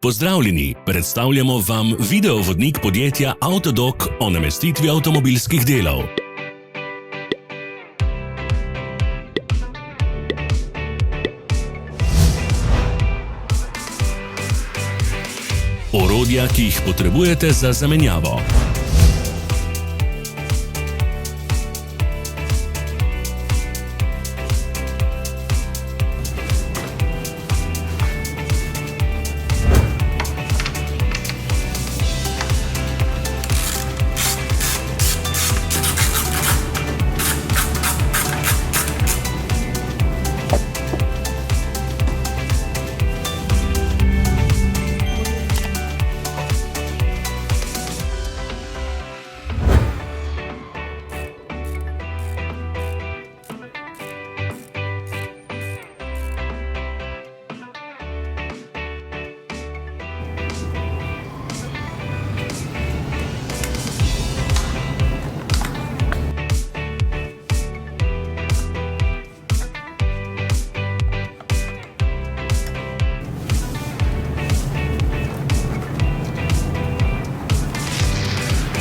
Pozdravljeni, predstavljamo vam videovodnik podjetja Avtodok o namestitvi avtomobilskih delov. Orodja, ki jih potrebujete za zamenjavo.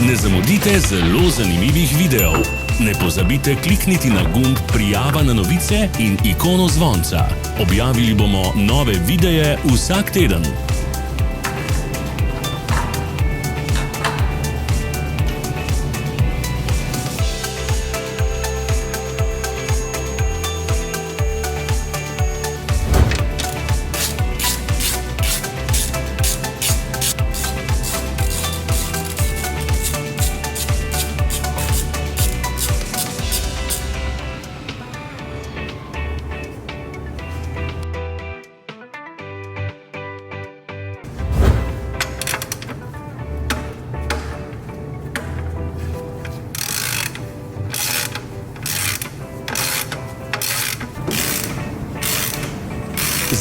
Ne zamudite zelo zanimivih videov. Ne pozabite klikniti na gumb Prijava na novice in ikono zvonca. Objavili bomo nove videe vsak teden.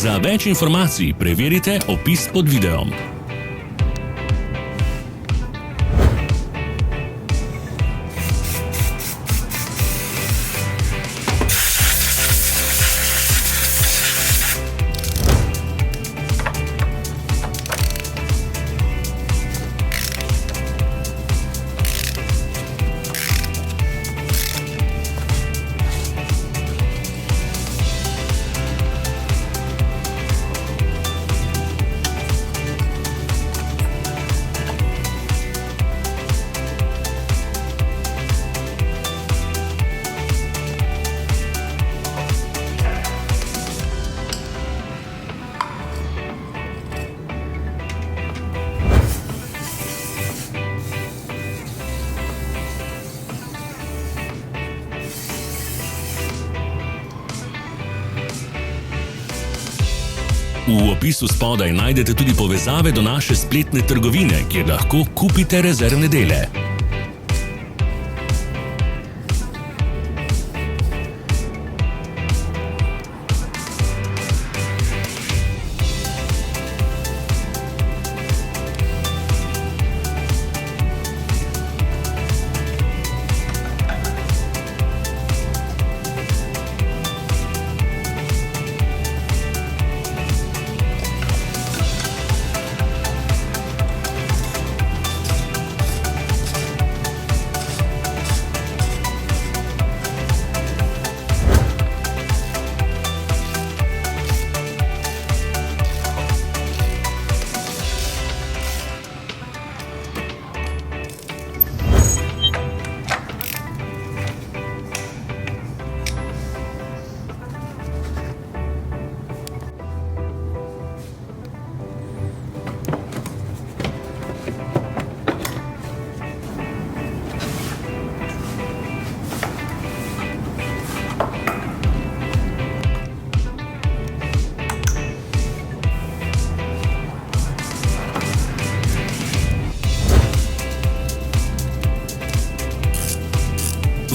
Za več informacij preverite opis pod videom. V opisu spodaj najdete tudi povezave do naše spletne trgovine, kjer lahko kupite rezervne dele.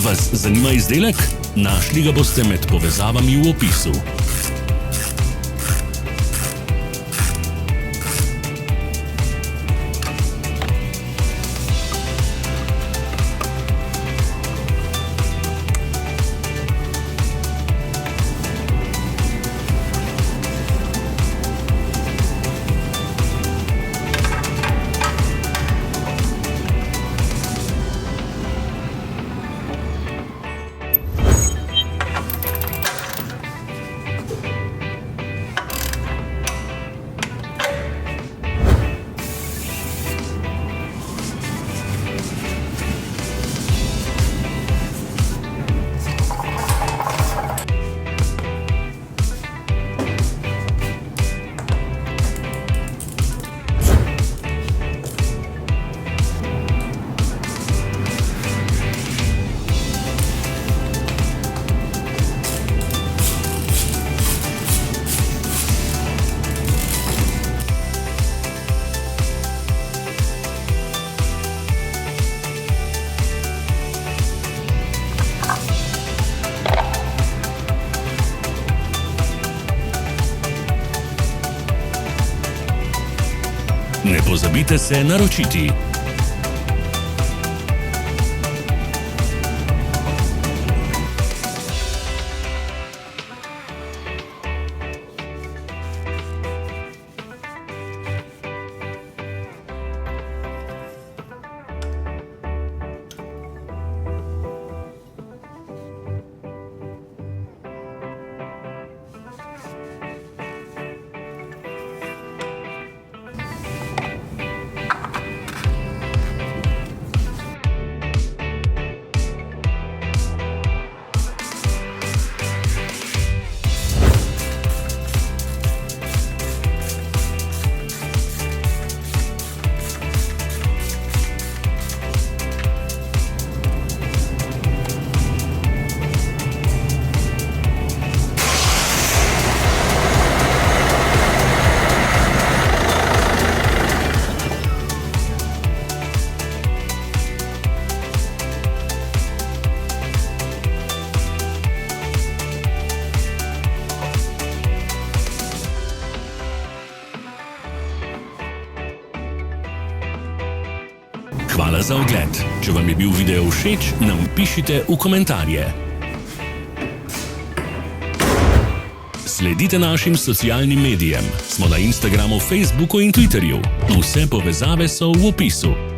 Vas zanima izdelek? Našli ga boste med povezavami v opisu. Ne pozabite se naročiti. Hvala za ogled. Če vam je bil video všeč, nam pišite v komentarje. Sledite našim socialnim medijem. Smo na Instagramu, Facebooku in Twitterju. Vse povezave so v opisu.